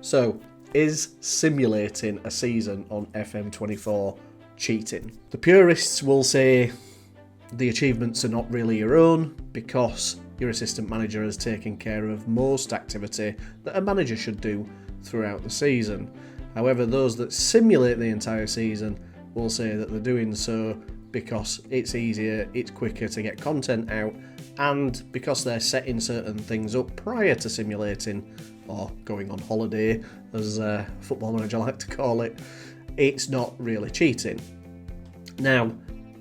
So, is simulating a season on FM24 cheating? The purists will say the achievements are not really your own because your assistant manager has taken care of most activity that a manager should do throughout the season. However, those that simulate the entire season will say that they're doing so because it's easier, it's quicker to get content out, and because they're setting certain things up prior to simulating, or going on holiday, as Football Manager like to call it, it's not really cheating. Now,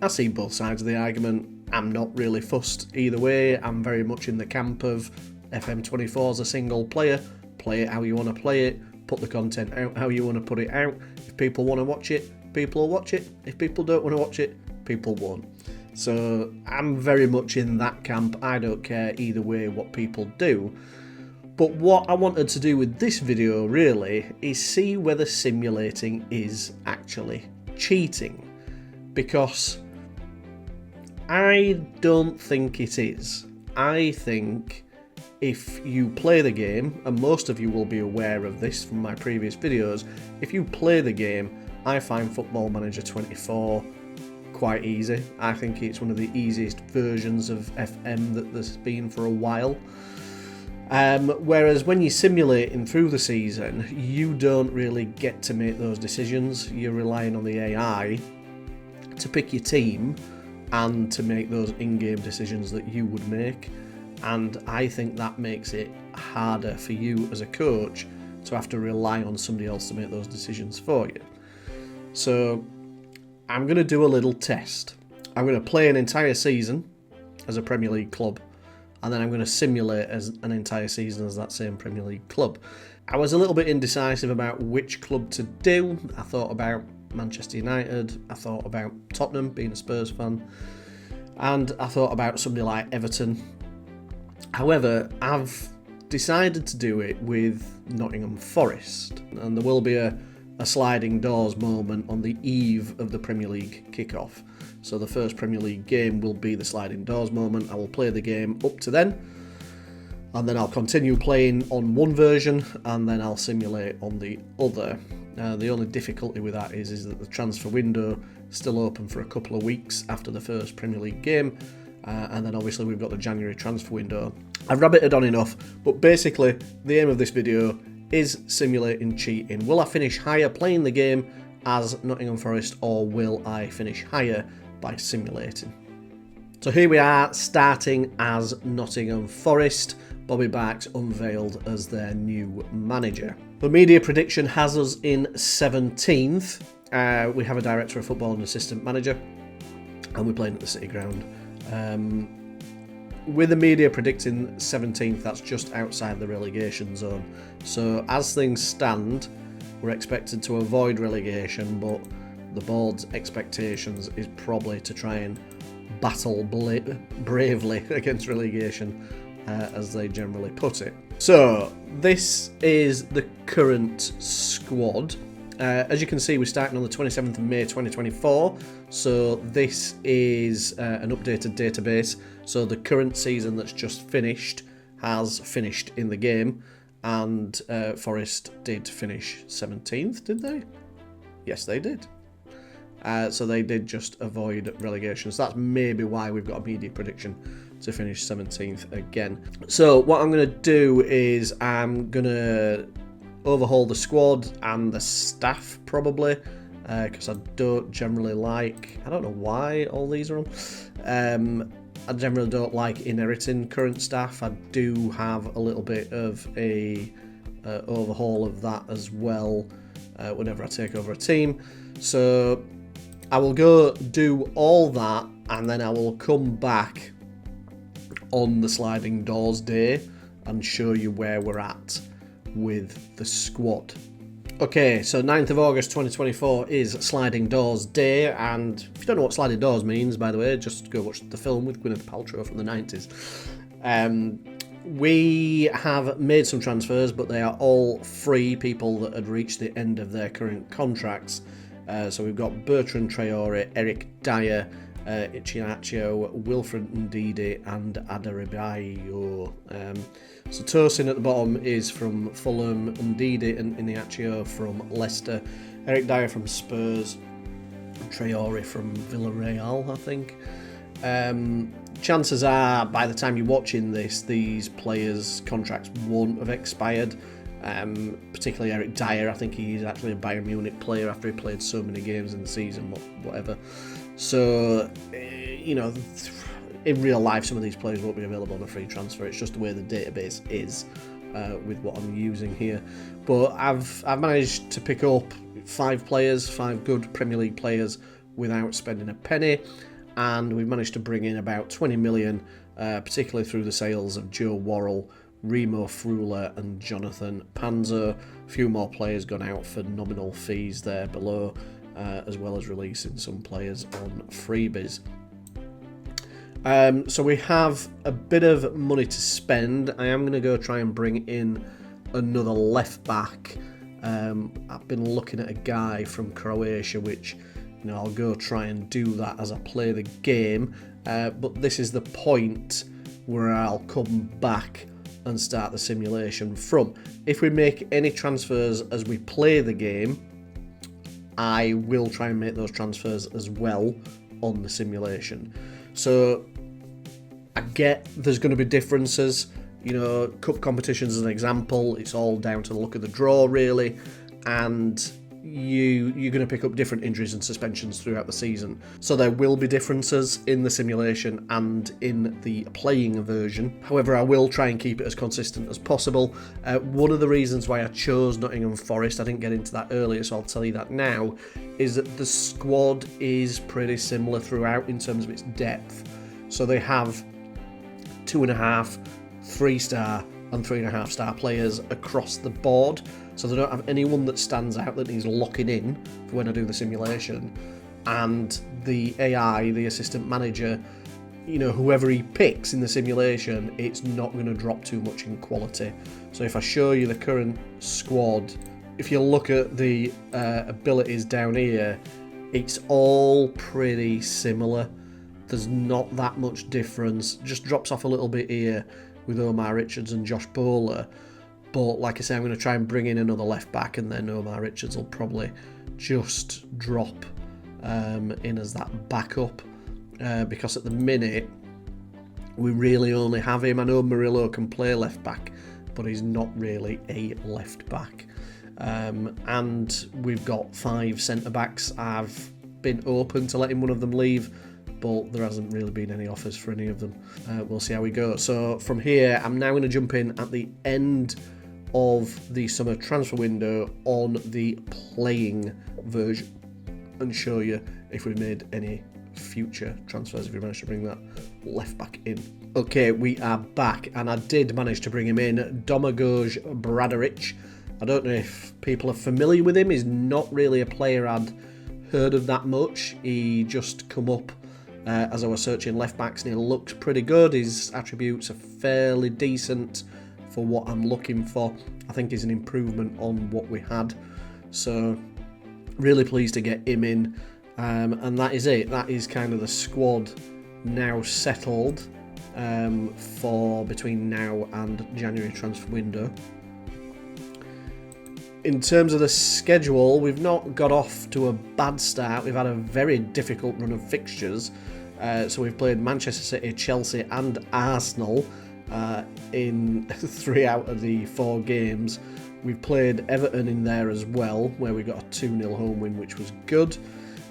I see both sides of the argument. I'm not really fussed either way. I'm very much in the camp of FM24 as a single player. Play it how you want to play it. Put the content out how you want to put it out. If people want to watch it, people will watch it. If people don't want to watch it, people won't. So I'm very much in that camp. I don't care either way what people do. But what I wanted to do with this video really is see whether simulating is actually cheating. Because I don't think it is. I think if you play the game, and most of you will be aware of this from my previous videos, if you play the game, I find Football Manager 24 quite easy. I think it's one of the easiest versions of FM that there's been for a while. Whereas when you're simulating through the season, you don't really get to make those decisions. You're relying on the AI to pick your team and to make those in-game decisions that you would make. And I think that makes it harder for you as a coach to have to rely on somebody else to make those decisions for you. So I'm going to do a little test. I'm going to play an entire season as a Premier League club, and then I'm going to simulate as an entire season as that same Premier League club. I was a little bit indecisive about which club to do. I thought about Manchester United, I thought about Tottenham, being a Spurs fan, and I thought about somebody like Everton. However, I've decided to do it with Nottingham Forest, and there will be a sliding doors moment on the eve of the Premier League kickoff. So the first Premier League game will be the sliding doors moment. I will play the game up to then, and then I'll continue playing on one version, and then I'll simulate on the other. The only difficulty with that is that the transfer window is still open for a couple of weeks after the first Premier League game, and then obviously we've got the January transfer window. I've rabbited on enough, but basically the aim of this video is simulating cheating. Will I finish higher playing the game as Nottingham Forest, or will I finish higher by simulating? So here we are, starting as Nottingham Forest. Bobbybarks unveiled as their new manager. The media prediction has us in 17th. We have a director of football and assistant manager, and we're playing at the City Ground. With the media predicting 17th, that's just outside the relegation zone. So as things stand, we're expected to avoid relegation, but the board's expectations is probably to try and battle bravely against relegation, as they generally put it. So this is the current squad. As you can see, we're starting on the 27th of May 2024, so this is an updated database. So the current season that's just finished has finished in the game, and Forest did finish 17th, did they? Yes, they did. So they did just avoid relegation. So that's maybe why we've got a media prediction to finish 17th again. So what I'm going to do is I'm going to overhaul the squad and the staff probably, because I don't generally like, I don't know why all these are on. I generally don't like inheriting current staff. I do have a little bit of a overhaul of that as well whenever I take over a team. So I will go do all that, and then I will come back on the sliding doors day and show you where we're at with the squad. Okay, so 9th of August 2024 is sliding doors day, and if you don't know what sliding doors means, by the way, just go watch the film with Gwyneth Paltrow from the 90s. We have made some transfers, but they are all free people that had reached the end of their current contracts. So we've got Bertrand Traore, Eric Dyer, Iheanacho, Wilfred Ndidi and Adarabioyo. So Tosin at the bottom is from Fulham, Ndidi and Iheanacho from Leicester, Eric Dyer from Spurs, Traore from Villarreal, I think. Chances are, by the time you're watching this, these players' contracts won't have expired. Particularly Eric Dyer, I think he's actually a Bayern Munich player after he played so many games in the season, whatever. So, in real life, some of these players won't be available on a free transfer. It's just the way the database is with what I'm using here. But I've managed to pick up 5 good Premier League players without spending a penny, and we've managed to bring in about 20 million, particularly through the sales of Joe Worrell, Remo Freuler and Jonathan Panzer. A few more players gone out for nominal fees there below, as well as releasing some players on freebies. So we have a bit of money to spend. I am going to go try and bring in another left back. I've been looking at a guy from Croatia, which I'll go try and do that as I play the game. But this is the point where I'll come back and start the simulation from. If we make any transfers as we play the game, I will try and make those transfers as well on the simulation. So I get there's going to be differences. Cup competitions as an example, it's all down to the look of the draw really, and you're going to pick up different injuries and suspensions throughout the season. So there will be differences in the simulation and in the playing version. However, I will try and keep it as consistent as possible. One of the reasons why I chose Nottingham Forest, I didn't get into that earlier, so I'll tell you that now, is that the squad is pretty similar throughout in terms of its depth. So they have 2.5, 3-star and 3.5-star players across the board. So they don't have anyone that stands out that needs locking in for when I do the simulation. And the AI, the assistant manager, whoever he picks in the simulation, it's not going to drop too much in quality. So if I show you the current squad, if you look at the abilities down here, it's all pretty similar. There's not that much difference. Just drops off a little bit here with Omar Richards and Josh Bowler. But like I say, I'm going to try and bring in another left back, and then Omar Richards will probably just drop in as that backup. Because at the minute, we really only have him. I know Murillo can play left back, but he's not really a left back. And we've got 5 centre backs. I've been open to letting one of them leave, but there hasn't really been any offers for any of them. We'll see how we go. So from here, I'm now going to jump in at the end of the summer transfer window on the playing version and show you if we've made any future transfers, if we managed to bring that left back in. Okay, we are back, and I did manage to bring him in, Domagoj Bradaric. I don't know if people are familiar with him. He's not really a player I'd heard of that much. He just come up as I was searching left backs, and he looked pretty good. His attributes are fairly decent for what I'm looking for. I think he's an improvement on what we had. So really pleased to get him in. And that is it. That is kind of the squad now settled for between now and January transfer window. In terms of the schedule, we've not got off to a bad start. We've had a very difficult run of fixtures. So we've played Manchester City, Chelsea and Arsenal in 3 out of the 4 games. We've played Everton in there as well, where we got a 2-0 home win, which was good.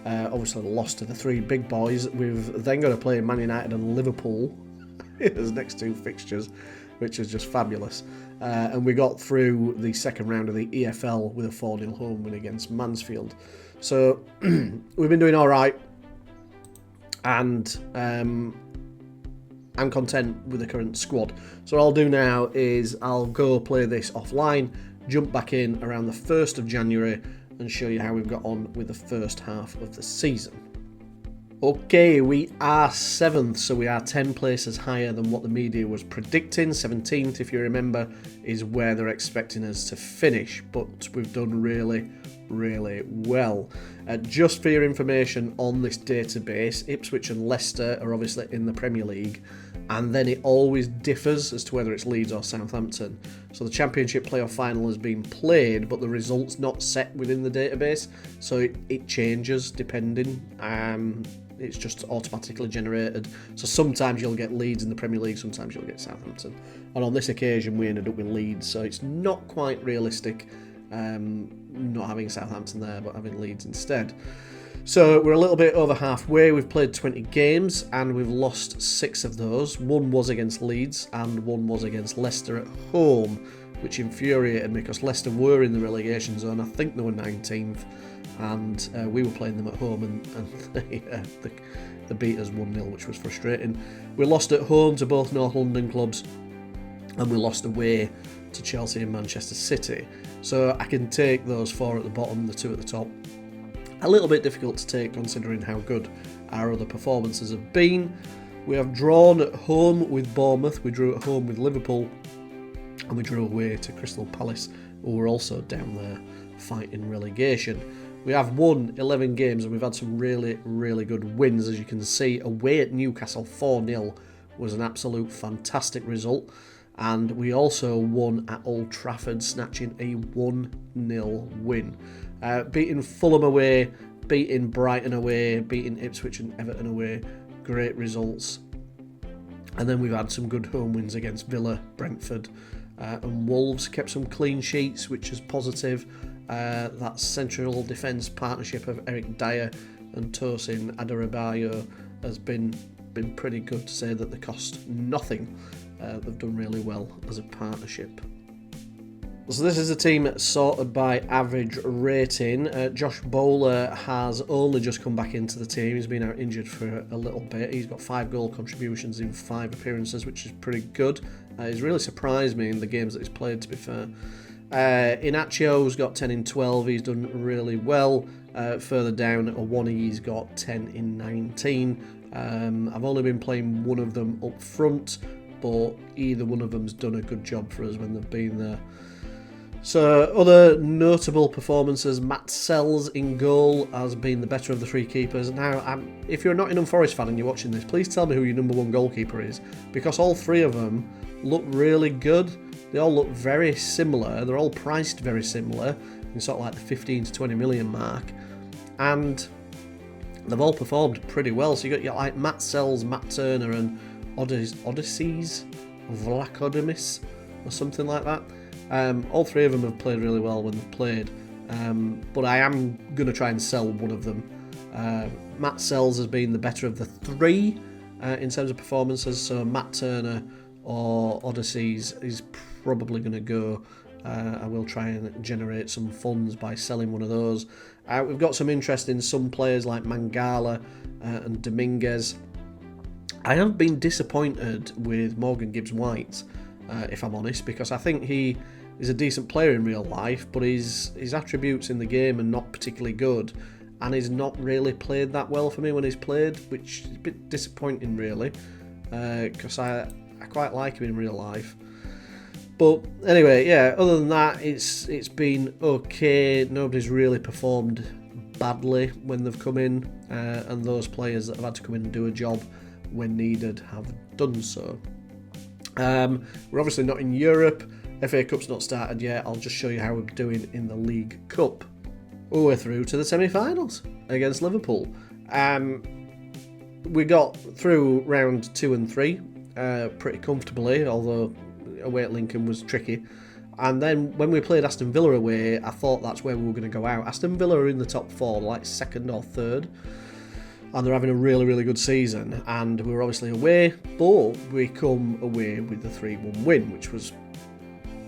Obviously lost to the 3 big boys. We've then got to play Man United and Liverpool as next 2 fixtures, which is just fabulous. And we got through the second round of the EFL with a 4-0 home win against Mansfield. So we've been doing all right. And I'm content with the current squad. So what I'll do now is I'll go play this offline, jump back in around the 1st of January and show you how we've got on with the first half of the season. Okay, we are 7th, so we are 10 places higher than what the media was predicting. 17th, if you remember, is where they're expecting us to finish, but we've done really really well. Just for your information on this database, Ipswich and Leicester are obviously in the Premier League, and then it always differs as to whether it's Leeds or Southampton. So the Championship playoff final has been played, but the result's not set within the database, so it changes depending. It's just automatically generated. So sometimes you'll get Leeds in the Premier League, sometimes you'll get Southampton. And on this occasion we ended up with Leeds, so it's not quite realistic not having Southampton there, but having Leeds instead. So we're a little bit over halfway. We've played 20 games and we've lost 6 of those. 1 was against Leeds and 1 was against Leicester at home, which infuriated me because Leicester were in the relegation zone. I think they were 19th, and we were playing them at home, and they beat us 1-0, which was frustrating. We lost at home to both North London clubs, and we lost away to Chelsea and Manchester City. So I can take those 4 at the bottom, the 2 at the top. A little bit difficult to take considering how good our other performances have been. We have drawn at home with Bournemouth, we drew at home with Liverpool, and we drew away to Crystal Palace, who were also down there fighting relegation. We have won 11 games and we've had some really, really good wins. As you can see, away at Newcastle 4-0 was an absolute fantastic result. And we also won at Old Trafford, snatching a 1-0 win. Beating Fulham away, beating Brighton away, beating Ipswich and Everton away. Great results. And then we've had some good home wins against Villa, Brentford and Wolves. Kept some clean sheets, which is positive. That central defence partnership of Eric Dyer and Tosin Adarabioyo has been pretty good, to say that they cost nothing. They've done really well as a partnership. So this is a team sorted by average rating. Josh Bowler has only just come back into the team. He's been out injured for a little bit. He's got 5 goal contributions in 5 appearances, which is pretty good. He's really surprised me in the games that he's played, to be fair. Inacio's got 10 in 12. He's done really well. Further down, Owoniyi's got 10 in 19. I've only been playing one of them up front, but either one of them's done a good job for us when they've been there. So other notable performances, Matt Sells in goal has been the better of the 3 keepers. Now, if you're a Nottingham Forest fan and you're watching this, please tell me who your number 1 goalkeeper is, because all 3 of them look really good. They all look very similar. They're all priced very similar, in sort of like the 15 to 20 million mark, and they've all performed pretty well. So you got like Matt Sells, Matt Turner, and Odysseys, Vlachodimos, or something like that. All 3 of them have played really well when they've played, but I am going to try and sell one of them. Matt Sells has been the better of the 3 in terms of performances, so Matt Turner or Odysseys is probably going to go. I will try and generate some funds by selling one of those. We've got some interest in some players like Mangala and Dominguez. I have been disappointed with Morgan Gibbs-White, if I'm honest, because I think he is a decent player in real life, but his attributes in the game are not particularly good, and he's not really played that well for me when he's played, which is a bit disappointing really, because I quite like him in real life. But anyway, yeah, other than that, it's been okay. Nobody's really performed badly when they've come in, and those players that have had to come in and do a job when needed have done so. We're obviously not in Europe. FA Cup's not started yet. I'll just show you how we're doing in the League Cup. We're through to the semi-finals against Liverpool. We got through round 2 and 3 pretty comfortably, although away at Lincoln was tricky. And then when we played Aston Villa away, I thought that's where we were going to go out. Aston Villa are in the top 4, like 2nd or 3rd. And they're having a really, really good season. And we were obviously away, but we come away with the 3-1 win, which was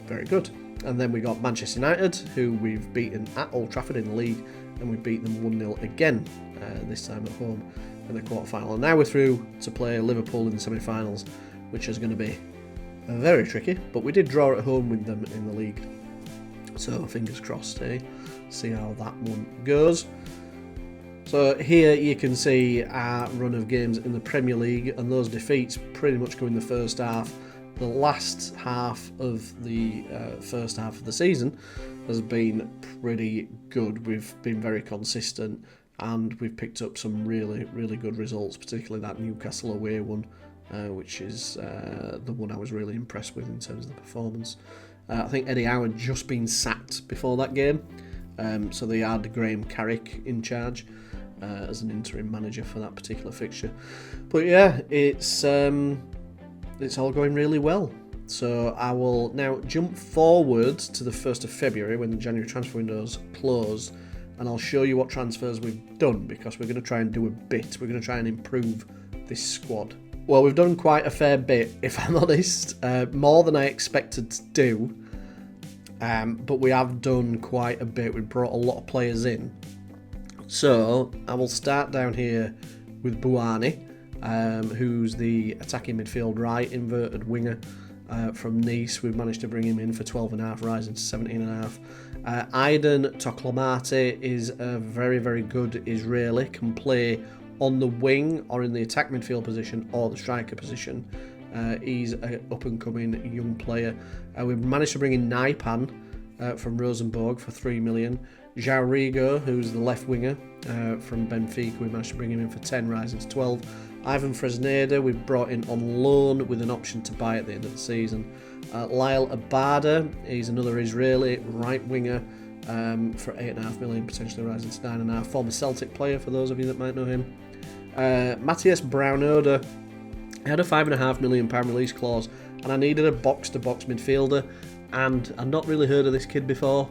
very good. And then we got Manchester United, who we've beaten at Old Trafford in the league, and we beat them 1-0 again, this time at home in the quarter-final. And now we're through to play Liverpool in the semi-finals, which is going to be very tricky. But we did draw at home with them in the league. So fingers crossed, see how that one goes. So here you can see our run of games in the Premier League, and those defeats pretty much go in the first half. The last half of the first half of the season has been pretty good. We've been very consistent, and we've picked up some really, really good results, particularly that Newcastle away one, which is the one I was really impressed with in terms of the performance. I think Eddie Howe had just been sacked before that game, so they had Graham Carrick in charge as an interim manager for that particular fixture. But yeah, it's all going really well. So I will now jump forward to the 1st of February when the January transfer windows closed, and I'll show you what transfers we've done, because we're going to try and do a bit. We're going to try and improve this squad. Well, we've done quite a fair bit, if I'm honest, more than I expected to do, but we have done quite a bit. We've brought a lot of players in. So I will start down here with Buani, who's the attacking midfield right inverted winger from Nice. We've managed to bring him in for 12.5, rising to 17.5. Aiden Toklamate is a very, very good Israeli, can play on the wing or in the attack midfield position or the striker position. He's an up-and-coming young player. We've managed to bring in Naipan from Rosenborg for 3 million. João Rigo, who's the left winger from Benfica, we managed to bring him in for 10, rising to 12. Ivan Fresneda we've brought in on loan with an option to buy at the end of the season. Lyle Abada, he's another Israeli right winger for 8.5 million, potentially rising to 9.5. Former Celtic player, for those of you that might know him. Matthias Braunoda had a £5.5 million release clause, and I needed a box-to-box midfielder, and I'd not really heard of this kid before.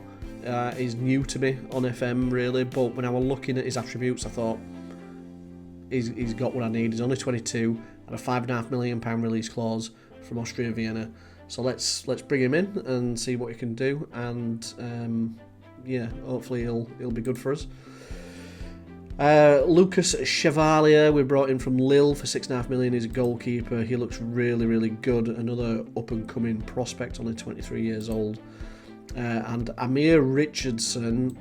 He's new to me on FM, really, but when I was looking at his attributes, I thought he's got what I need. He's only 22 and a £5.5 million release clause from Austria Vienna. So let's bring him in and see what he can do, and yeah, hopefully he'll be good for us. Lucas Chevalier we brought in from Lille for 6.5 million. He's a goalkeeper. He looks really, really good. Another up-and-coming prospect, only 23 years old. And Amir Richardson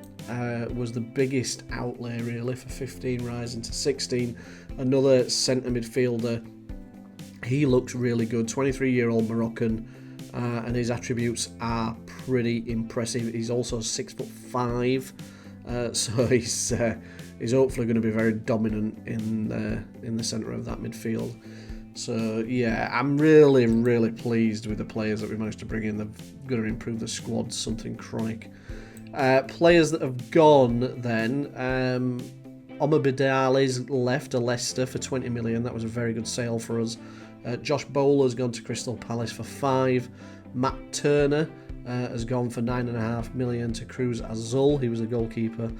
was the biggest outlay, really, for 15, rising to 16. Another centre midfielder. He looks really good. 23-year-old Moroccan, and his attributes are pretty impressive. He's also 6'5", so he's hopefully going to be very dominant in the centre of that midfield. So yeah, I'm really, really pleased with the players that we managed to bring in. They're going to improve the squad, something chronic. Players that have gone then, Omar Bidali's left to Leicester for 20 million. That was a very good sale for us. Josh Bowler's gone to Crystal Palace for 5. Matt Turner has gone for 9.5 million to Cruz Azul. He was a goalkeeper.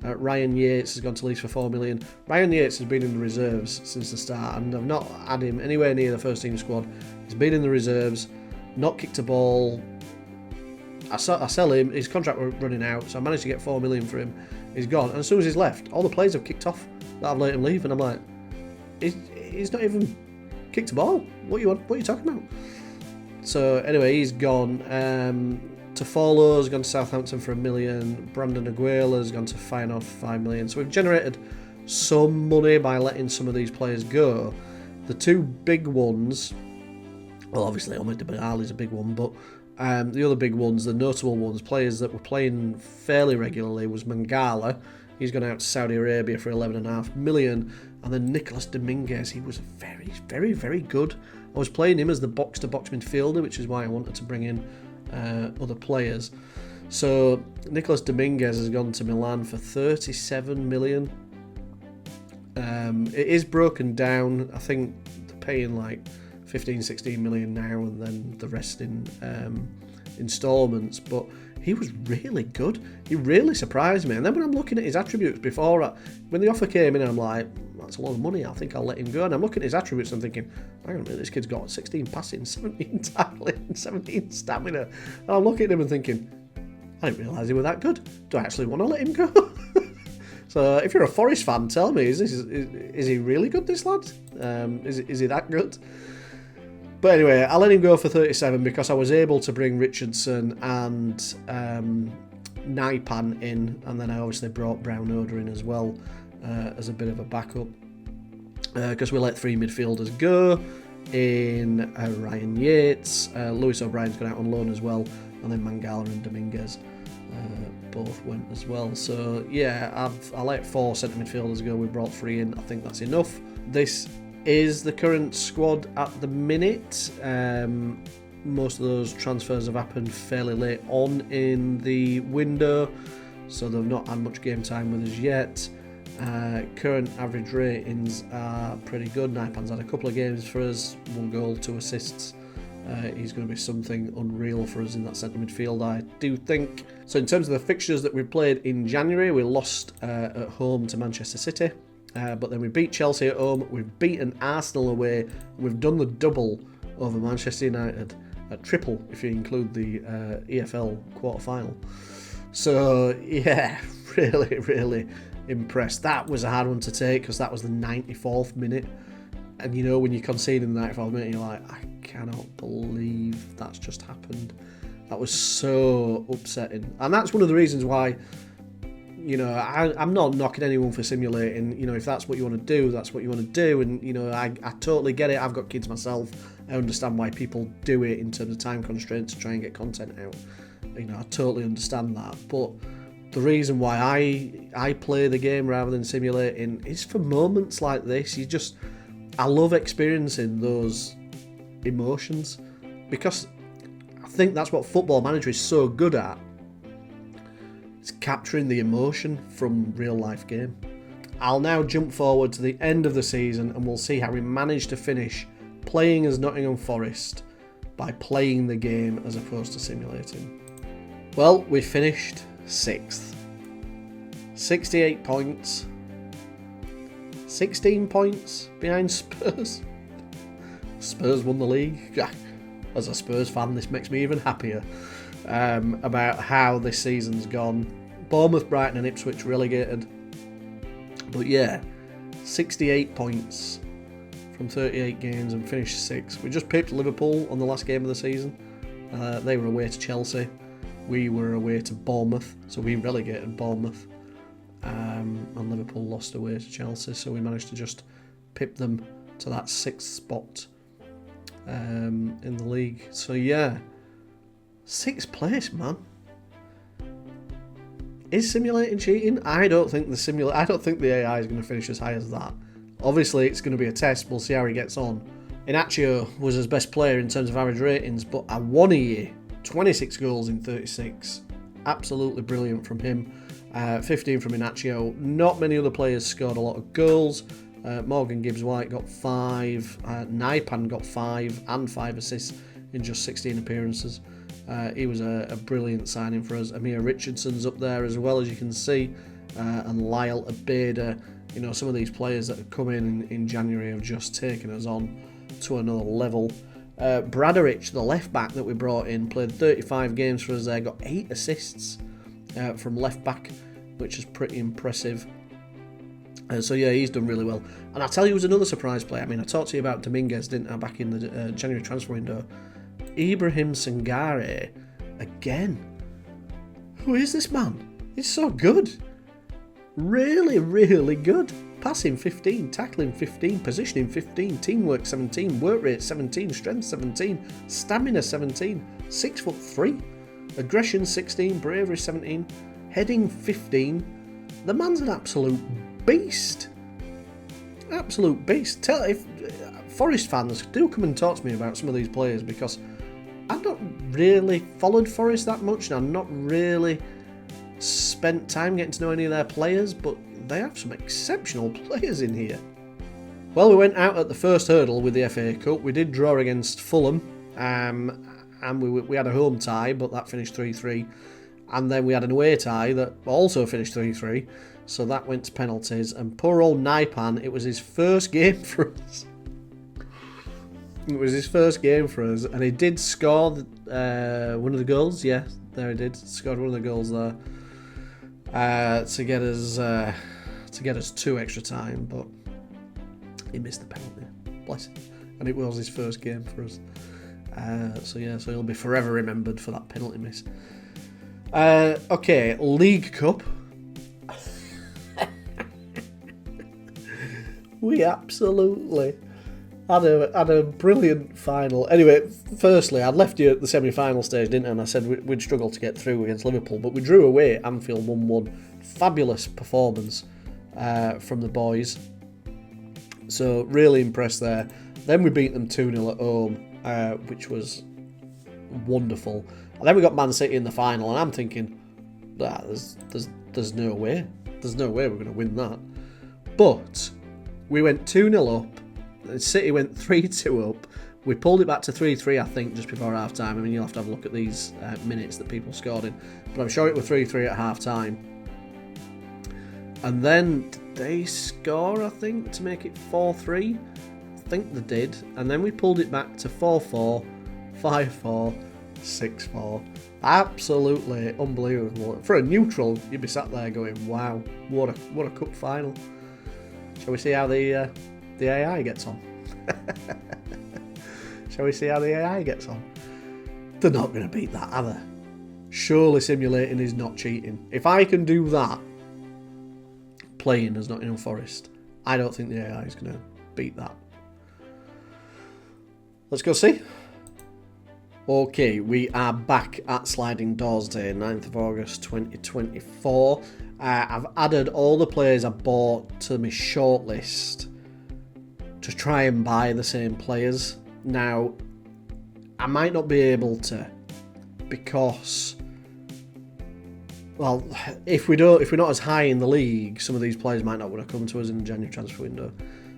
Ryan Yates has gone to Leeds for 4 million. Ryan Yates has been in the reserves since the start, and I've not had him anywhere near the first team squad. He's been in the reserves, not kicked a ball. I sell him, his contract was running out, so I managed to get 4 million for him. He's gone, and as soon as he's left, all the players have kicked off that I've let him leave, and I'm like, he's not even kicked a ball. What are you talking about? So anyway, he's gone. Tafolo's gone to Southampton for 1 million. Brandon Aguila's gone to Feyenoord for 5 million. So we've generated some money by letting some of these players go. The two big ones, well, obviously Omar Dembele is a big one, but the other big ones, the notable ones, players that were playing fairly regularly, was Mangala. He's gone out to Saudi Arabia for 11.5 million. And then Nicolas Dominguez, he was very, very, very good. I was playing him as the box-to-box midfielder, which is why I wanted to bring in other players. So Nicolas Dominguez has gone to Milan for 37 million. It is broken down. I think they're paying like 15-16 million now, and then the rest in installments, but he was really good. He really surprised me. And then when I'm looking at his attributes before, when the offer came in, I'm like, that's a lot of money, I think I'll let him go. And I'm looking at his attributes and I'm thinking, hang on a minute, this kid's got 16 passing, 17 tackling, 17 stamina. And I'm looking at him and thinking, I didn't realise he was that good. Do I actually want to let him go? So if you're a Forest fan, tell me, is he really good, this lad? Is he that good? But anyway, I let him go for 37 because I was able to bring Richardson and Naipan in, and then I obviously brought Braunoda in as well as a bit of a backup, because we let 3 midfielders go in Ryan Yates, Lewis O'Brien's gone out on loan as well, and then Mangala and Dominguez. both went as well. So yeah, I let 4 centre midfielders go. We brought 3 in. I think that's enough. This is the current squad at the minute. Most of those transfers have happened fairly late on in the window, so they've not had much game time with us yet. Current average ratings are pretty good. Naipan's had a couple of games for us, 1 goal, 2 assists. He's going to be something unreal for us in that centre midfield, I do think. So in terms of the fixtures that we played in January, we lost at home to Manchester City, but then we beat Chelsea at home, we've beaten Arsenal away, and we've done the double over Manchester United, a triple if you include the EFL quarter-final. So yeah, really impressed. That was a hard one to take because that was the 94th minute. And you know, when you concede in the 94th minute, you're like, I cannot believe that's just happened. That was so upsetting. And that's one of the reasons why, you know, I'm not knocking anyone for simulating. You know, if that's what you want to do, that's what you want to do. And, you know, I totally get it. I've got kids myself. I understand why people do it in terms of time constraints to try and get content out. You know, I totally understand that. But the reason why I play the game rather than simulating is for moments like this. I love experiencing those emotions because I think that's what Football Manager is so good at. It's capturing the emotion from real life game. I'll now jump forward to the end of the season and we'll see how we managed to finish playing as Nottingham Forest by playing the game as opposed to simulating. Well, we finished 6th. 68 points. 16 points behind Spurs. Spurs won the league. As a Spurs fan, this makes me even happier about how this season's gone. Bournemouth, Brighton and Ipswich relegated. But yeah, 68 points from 38 games and finished 6th. We just pipped Liverpool on the last game of the season. They were away to Chelsea. We were away to Bournemouth, so we relegated Bournemouth. And Liverpool lost away to Chelsea, so we managed to just pip them to that 6th spot in the league. So yeah, 6th place, man. Is simulating cheating? I don't think the AI is going to finish as high as that. Obviously, it's going to be a test. We'll see how he gets on. Inacio was his best player in terms of average ratings, but a 1 year, 26 goals in 36. Absolutely brilliant from him. 15 from Inacio. Not many other players scored a lot of goals. Morgan Gibbs-White got 5. Naipan got 5 and 5 assists in just 16 appearances. He was a brilliant signing for us. Amir Richardson's up there as well, as you can see. And Lyle Abeda. You know, some of these players that have come in January have just taken us on to another level. Bradaric, the left back that we brought in, played 35 games for us there, got 8 assists from left back, which is pretty impressive. So yeah, he's done really well. And I'll tell you, was another surprise player. I mean, I talked to you about Dominguez, didn't I, back in the January transfer window. Ibrahim Sangare, again. Who is this man? He's so good. Really, really good. Passing 15, tackling 15, positioning 15, teamwork 17, work rate 17, strength 17, stamina 17, 6'3", aggression 16, bravery 17, heading 15. The man's an absolute beast. Absolute beast. Tell if Forest fans do come and talk to me about some of these players, because I've not really followed Forest that much and I've not really spent time getting to know any of their players, but they have some exceptional players in here. Well, we went out at the first hurdle with the FA Cup. We did draw against Fulham, and we had a home tie, but that finished 3-3. And then we had an away tie that also finished 3-3, so that went to penalties. And poor old Naipan, it was his first game for us. It was his first game for us, and he did score one of the goals. Yeah, there he did. Scored one of the goals there to get us 2 extra time, but he missed the penalty. Bless him. And it was his first game for us. So he'll be forever remembered for that penalty miss. Okay, League Cup. We absolutely Had a brilliant final. Anyway, firstly, I'd left you at the semi-final stage, didn't I? And I said we'd struggle to get through against Liverpool, but we drew away at Anfield 1-1. Fabulous performance from the boys. So really impressed there. Then we beat them 2-0 at home, which was wonderful. And then we got Man City in the final, and I'm thinking, there's no way. There's no way we're going to win that. But we went 2-0 up. City went 3-2 up. We pulled it back to 3-3, I think, just before half-time. I mean, you'll have to have a look at these minutes that people scored in. But I'm sure it was 3-3 at half-time. And then did they score, I think, to make it 4-3? I think they did. And then we pulled it back to 4-4, 5-4, 6-4. Absolutely unbelievable. For a neutral, you'd be sat there going, wow, what a cup final. Shall we see how the AI gets on? Shall we see how the AI gets on? They're not going to beat that, are they? Surely simulating is not cheating. If I can do that, playing as Nottingham Forest, I don't think the AI is going to beat that. Let's go see. Okay, we are back at Sliding Doors Day, 9th of August 2024. I've added all the players I bought to my shortlist to try and buy the same players. Now, I might not be able to, because, well, if we're not as high in the league, some of these players might not want to come to us in the January transfer window.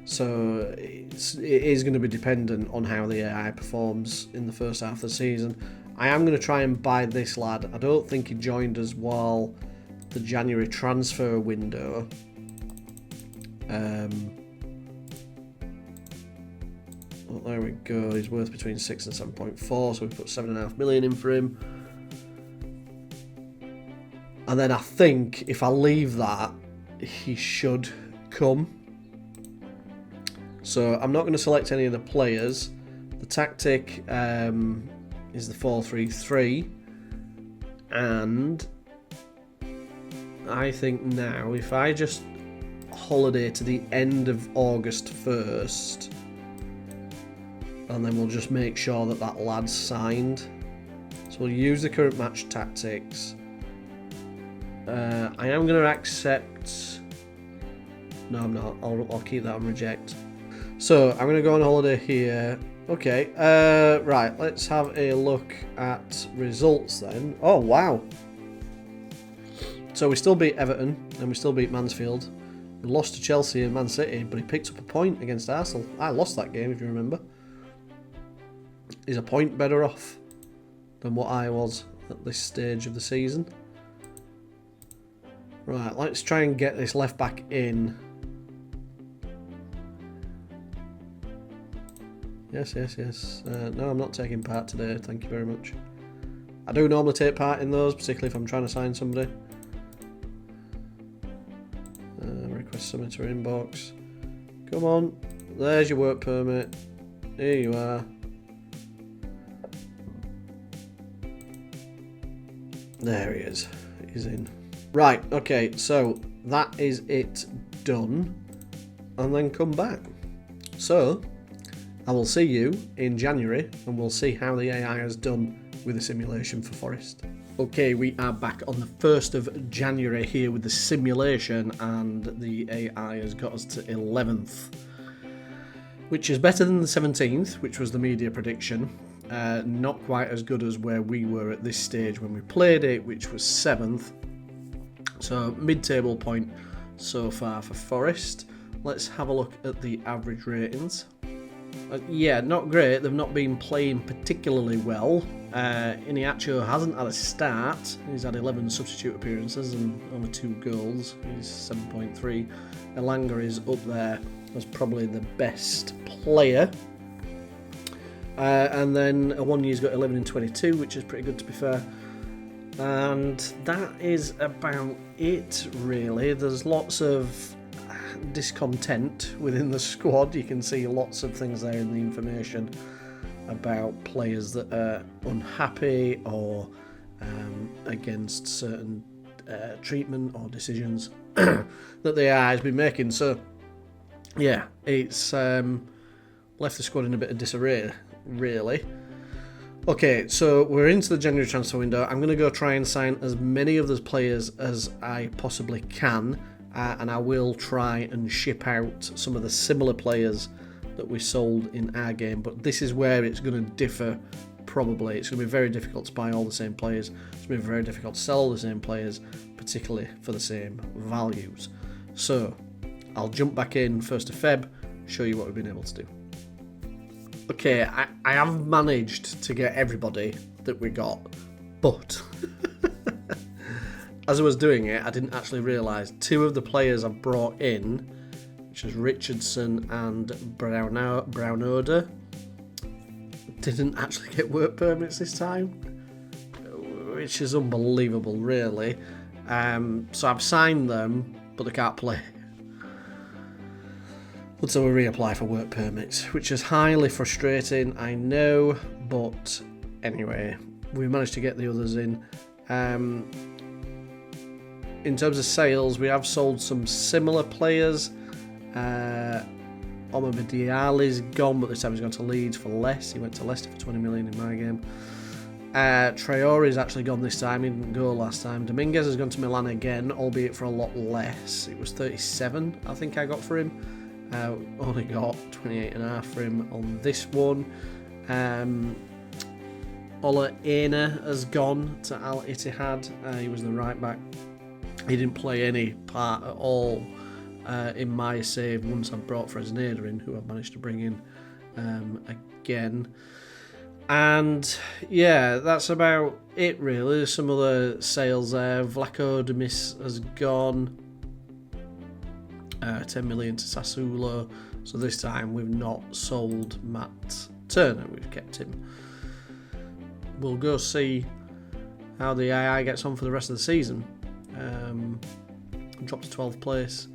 So it is going to be dependent on how the AI performs in the first half of the season. I am going to try and buy this lad. I don't think he joined us while the January transfer window. Well, there we go. He's worth between 6 and 7.4, so we put 7.5 million in for him. And then I think if I leave that, he should come. So I'm not going to select any of the players. The tactic is the 4-3-3, and I think now if I just holiday to the end of August 1st, and then we'll just make sure that lad's signed. So we'll use the current match tactics. I am going to accept. No, I'm not. I'll keep that on reject. So I'm going to go on holiday here. Okay. Right. Let's have a look at results then. Oh wow. So we still beat Everton and we still beat Mansfield. We lost to Chelsea and Man City, but he picked up a point against Arsenal. I lost that game, if you remember. Is a point better off than what I was at this stage of the season? Right, let's try and get this left back in. Yes. No, I'm not taking part today, thank you very much. I do normally take part in those, particularly if I'm trying to sign somebody. Request submit to inbox. Come on, there's your work permit. Here you are. There he is. He's in. Right, okay, so that is it done. And then come back. So, I will see you in January and we'll see how the AI has done with the simulation for Forest. Okay, we are back on the 1st of January here with the simulation, and the AI has got us to 11th, which is better than the 17th, which was the media prediction. Not quite as good as where we were at this stage when we played it, which was 7th. So mid-table point so far for Forest. Let's have a look at the average ratings. Yeah, not great. They've not been playing particularly well. Iniacho hasn't had a start. He's had 11 substitute appearances and only 2 goals. He's 7.3. Elanga is up there as probably the best player. And then Awoniyi's got 11 in 22, which is pretty good to be fair. And that is about it, really. There's lots of discontent within the squad. You can see lots of things there in the information about players that are unhappy or against certain treatment or decisions that the AI has been making. So, yeah, it's left the squad in a bit of disarray, really. Okay, so we're into the January transfer window. I'm going to go try and sign as many of those players as I possibly can, and I will try and ship out some of the similar players that we sold in our game, but this is where it's going to differ. Probably it's going to be very difficult to buy all the same players. It's going to be very difficult to sell all the same players, particularly for the same values. So I'll jump back in 1st of Feb, show you what we've been able to do. Okay, I have managed to get everybody that we got, but as I was doing it, I didn't actually realise 2 of the players I've brought in, which is Richardson and Brownoda, didn't actually get work permits this time, which is unbelievable, really. So I've signed them, but they can't play. But so we reapply for work permits, which is highly frustrating, I know, but anyway, we managed to get the others in. In terms of sales, we have sold some similar players. Omar Dialli's gone, but this time he's gone to Leeds for less. He went to Leicester for 20 million in my game. Traore's actually gone this time. He didn't go last time. Dominguez has gone to Milan again, albeit for a lot less. It was 37, I think I got for him. Only got 28.5 for him on this one. Ola Aina has gone to Al Ittihad. He was the right back. He didn't play any part at all in my save once I've brought Fresneda in, who I've managed to bring in again. And yeah, that's about it really. There's some other sales there. Vlaco Demis has gone. 10 million to Sassuolo. So this time we've not sold Matt Turner, we've kept him. We'll go see how the AI gets on for the rest of the season. Dropped to 12th place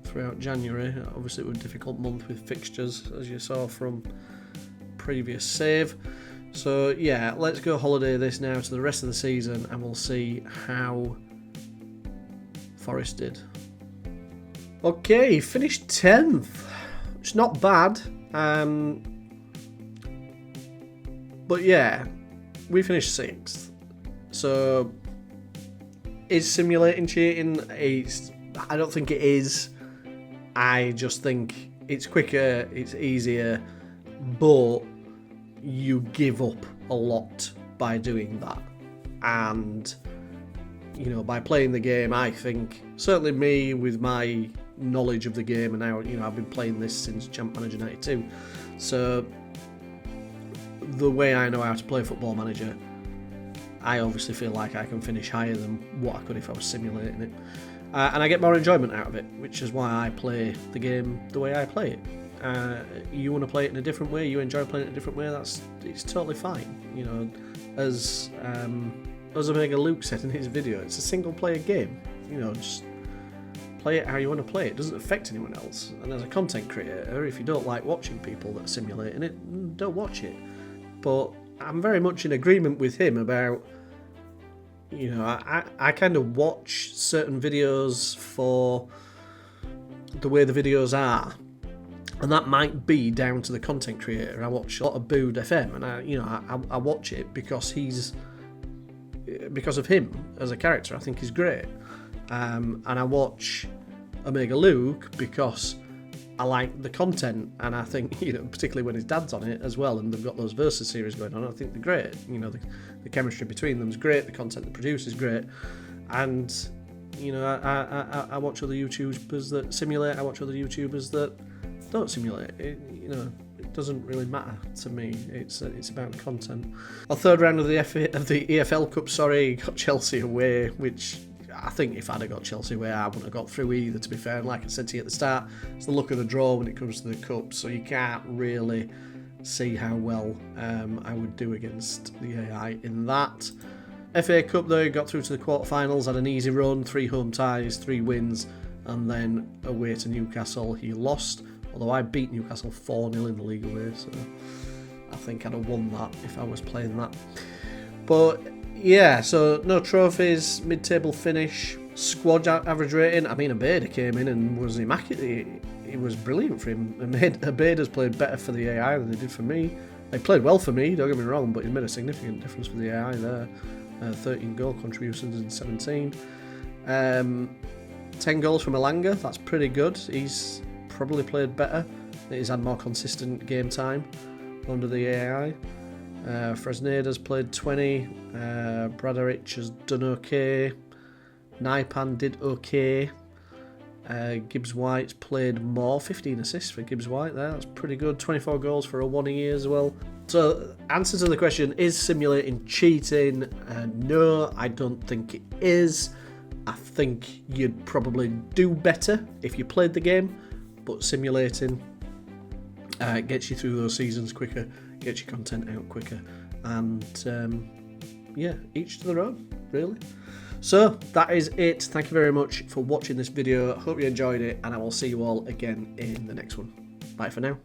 throughout January. Obviously it was a difficult month with fixtures, as you saw from previous save. So yeah, let's go holiday this now to the rest of the season and we'll see how Forest did. Okay, finished 10th. It's not bad. But yeah, we finished 6th. So is simulating cheating? I don't think it is. I just think it's quicker, it's easier, but you give up a lot by doing that. And you know, by playing the game, I think, certainly me with my knowledge of the game, and now, you know, I've been playing this since Champ Manager 92, so the way I know how to play Football Manager, I obviously feel like I can finish higher than what I could if I was simulating it, and I get more enjoyment out of it, which is why I play the game the way I play it. You want to play it in a different way, you enjoy playing it in a different way, it's totally fine. You know, as Omega Luke said in his video, it's a single player game. You know, just play it how you want to play it. It doesn't affect anyone else. And as a content creator, if you don't like watching people that are simulating it, don't watch it. But I'm very much in agreement with him about, you know, I kind of watch certain videos for the way the videos are. And that might be down to the content creator. I watch a lot of Booed FM, and I watch it because of him as a character. I think he's great. And I watch Omega Luke because I like the content, and I think, you know, particularly when his dad's on it as well, and they've got those Versus series going on, I think they're great. You know, the chemistry between them is great, the content they produce is great, and you know, I watch other YouTubers that simulate, I watch other YouTubers that don't simulate. You know, it doesn't really matter to me. It's about the content. Our third round of the EFL Cup, got Chelsea away, which I think if I'd have got Chelsea away, I wouldn't have got through either, to be fair. And like I said to you at the start, it's the luck of the draw when it comes to the Cup, so you can't really see how well I would do against the AI in that. FA Cup though, got through to the quarterfinals, had an easy run, 3 home ties, 3 wins, and then away to Newcastle he lost, although I beat Newcastle 4-0 in the league away, so I think I'd have won that if I was playing that. But yeah, so no trophies, mid-table finish, Squad average rating, I mean, Abeda came in and was immaculate. It was brilliant for him. Abeda's played better for the AI than they did for me. They played well for me, don't get me wrong, but he made a significant difference for the AI there. 13 goal contributions in 17. 10 goals from Elanga, that's pretty good. He's probably played better. He's had more consistent game time under the AI. Fresneda's played 20. Bradaric has done okay. Naipan did okay. Gibbs White's played more. 15 assists for Gibbs White there. That's pretty good. 24 goals for a 1-year as well. So, answer to the question, is simulating cheating? No, I don't think it is. I think you'd probably do better if you played the game, but simulating gets you through those seasons quicker, gets your content out quicker, and yeah, each to their own, really. So that is it. Thank you very much for watching this video. Hope you enjoyed it, and I will see you all again in the next one. Bye for now.